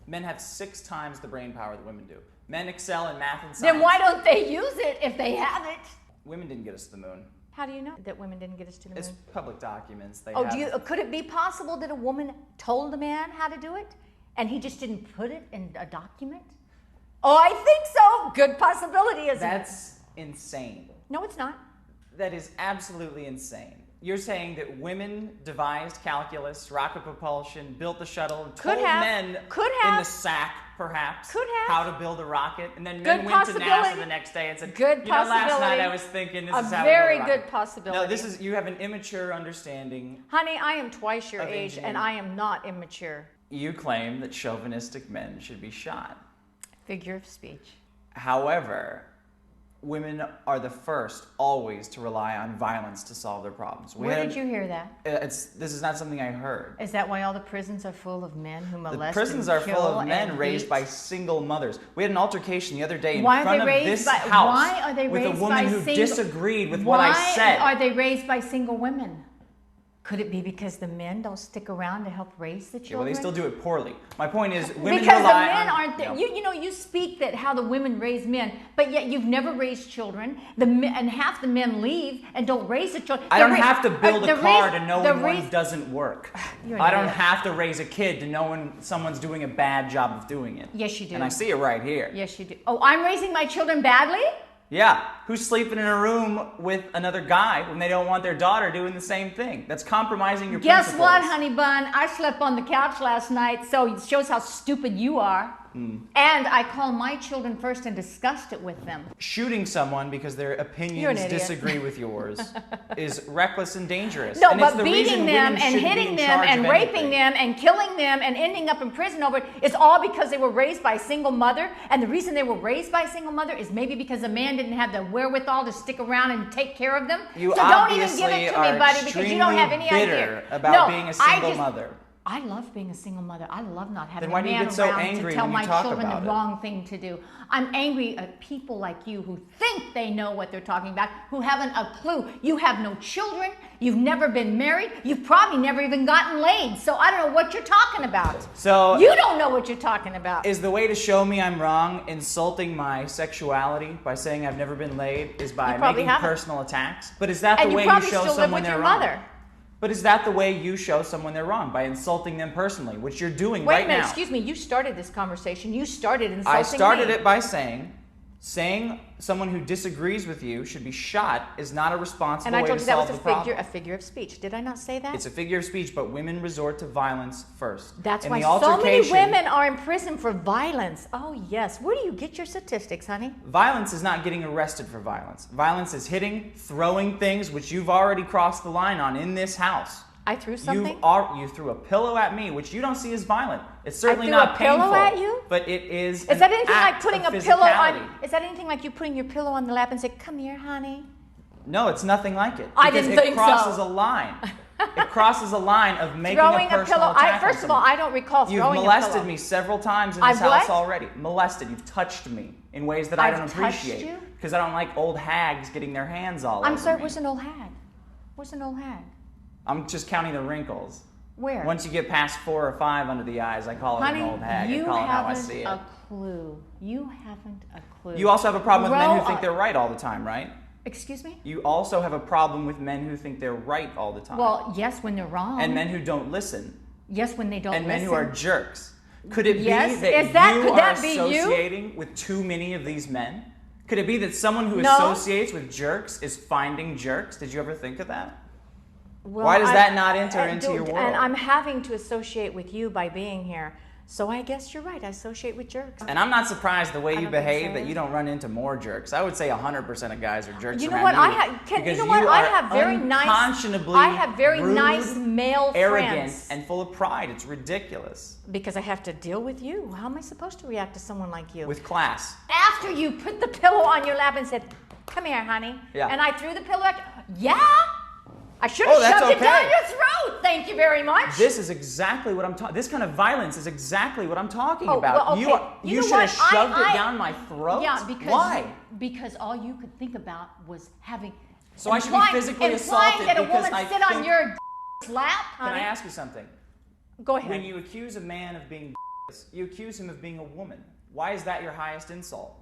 Men have 6 times the brain power that women do. Men excel in math and science. Then why don't they use it if they have it? Women didn't get us to the moon. How do you know that women didn't get us to the moon? It's public documents. Could it be possible that a woman told a man how to do it and he just didn't put it in a document? Oh, I think so. Good possibility, isn't it? That's insane. No, it's not. That is absolutely insane. You're saying that women devised calculus, rocket propulsion, built the shuttle, and told men in the sack, perhaps, how to build a rocket, and then men went to NASA the next day and said, last night I was thinking this is how to build a rocket. A very good possibility. No, you have an immature understanding. Honey, I am twice your age, and I am not immature. You claim that chauvinistic men should be shot. Figure of speech. However, women are the first always to rely on violence to solve their problems. Where did you hear that? This is not something I heard. Is that why all the prisons are full of men who molest The prisons are full of men raised by single mothers. We had an altercation the other day in front of this house with a woman who disagreed with what I said. Why are they raised by single women? Could it be because the men don't stick around to help raise the children? Yeah, well, they still do it poorly. My point is, women because rely the men on, aren't there. You know, you speak that how the women raise men, but yet you've never raised children. And half the men leave and don't raise the children. I don't have to build a car to know when one doesn't work. I don't have to raise a kid to know when someone's doing a bad job of doing it. Yes, you do. And I see it right here. Yes, you do. Oh, I'm raising my children badly? Yeah, who's sleeping in a room with another guy when they don't want their daughter doing the same thing? That's compromising your principles. Guess what, honey bun? I slept on the couch last night, so it shows how stupid you are. And I called my children first and discussed it with them. Shooting someone because their opinions disagree with yours is reckless and dangerous. No, and but beating them and hitting them and raping them and killing them and ending up in prison over it is all because they were raised by a single mother. And the reason they were raised by a single mother is maybe because a man didn't have the wherewithal to stick around and take care of them. You so don't even give it to me, buddy, because you don't have any idea about being a single mother. I love being a single mother. I love not having a man around to tell my children the wrong thing to do. I'm angry at people like you who think they know what they're talking about, who haven't a clue. You have no children. You've never been married. You've probably never even gotten laid. So I don't know what you're talking about. So you don't know what you're talking about. Is the way to show me I'm wrong insulting my sexuality by saying I've never been laid is by making personal attacks? But is that the way you show someone they're wrong? But is that the way you show someone they're wrong? By insulting them personally, which you're doing right now. Wait a minute, excuse me. You started this conversation. You started insulting me. I started it by saying someone who disagrees with you should be shot is not a responsible way to solve the problem. And I told you that was a figure of speech. Did I not say that? It's a figure of speech, but women resort to violence first. That's why so many women are in prison for violence. Oh, yes. Where do you get your statistics, honey? Violence is not getting arrested for violence. Violence is hitting, throwing things, which you've already crossed the line on in this house. I threw something? You threw a pillow at me, which you don't see as violent. It's certainly not painful. I threw a pillow at you? But it is. Is that anything like putting a pillow on? Is that anything like you putting your pillow on the lap and say, "Come here, honey"? No, it's nothing like it. I didn't think so. It crosses a line. It crosses a line of making throwing a personal attack. First of all, I don't recall throwing a pillow. You've molested me several times in this house already. Molested. You've touched me in ways that I don't appreciate. Because I don't like old hags getting their hands all over me. I'm sorry. What's an old hag? What's an old hag? I'm just counting the wrinkles. Where? Once you get past 4 or 5 under the eyes, I call it an old hag. I call it how I see it. You haven't a clue. You haven't a clue. You also have a problem with men who think they're right all the time, right? Excuse me? You also have a problem with men who think they're right all the time. Well, yes, when they're wrong. And men who don't listen. Yes, when they don't listen. And men who are jerks. Could it be that you are associating with too many of these men? Could it be that someone who associates with jerks is finding jerks? Did you ever think of that? Well, why does that not enter into your world? And I'm having to associate with you by being here. So I guess you're right. I associate with jerks. And I'm not surprised the way you behave that you don't run into more jerks. I would say 100% of guys are jerks. You know what? I have very nice male arrogant, friends. And full of pride. It's ridiculous. Because I have to deal with you. How am I supposed to react to someone like you? With class. After you put the pillow on your lap and said, "Come here, honey," and I threw the pillow at you. Yeah. I should have shoved it down your throat. Thank you very much. This is exactly what I'm talking. This kind of violence is exactly what I'm talking about. Well, you should have shoved it down my throat. Yeah, because why? Because all you could think about was having. So I should be physically assaulted that a woman sit on your lap. Can I ask you something? Go ahead. When you accuse a man of being, You accuse him of being a woman. Why is that your highest insult?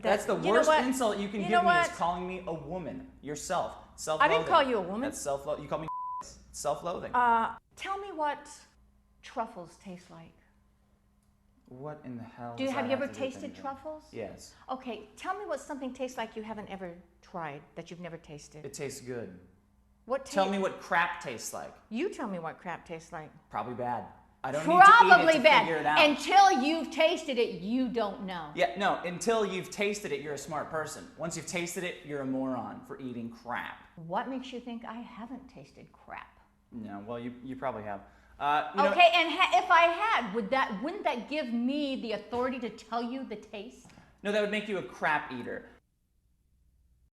That's the worst insult you can give me is calling me a woman. Yourself. Self-loathing. I didn't call you a woman. That's self-loathing. You call me self-loathing. Tell me what truffles taste like. What in the hell? Have you ever tasted truffles? Yes. Okay, tell me what something tastes like you haven't ever tried, that you've never tasted. It tastes good. Tell me what crap tastes like. You tell me what crap tastes like. Probably bad. I don't Probably need to eat it to bad. figure it out. Until you've tasted it, you don't know. Yeah, no, until you've tasted it, you're a smart person. Once you've tasted it, you're a moron for eating crap. What makes you think I haven't tasted crap? No, well, you probably have. Okay, and if I had, wouldn't that give me the authority to tell you the taste? No, that would make you a crap eater.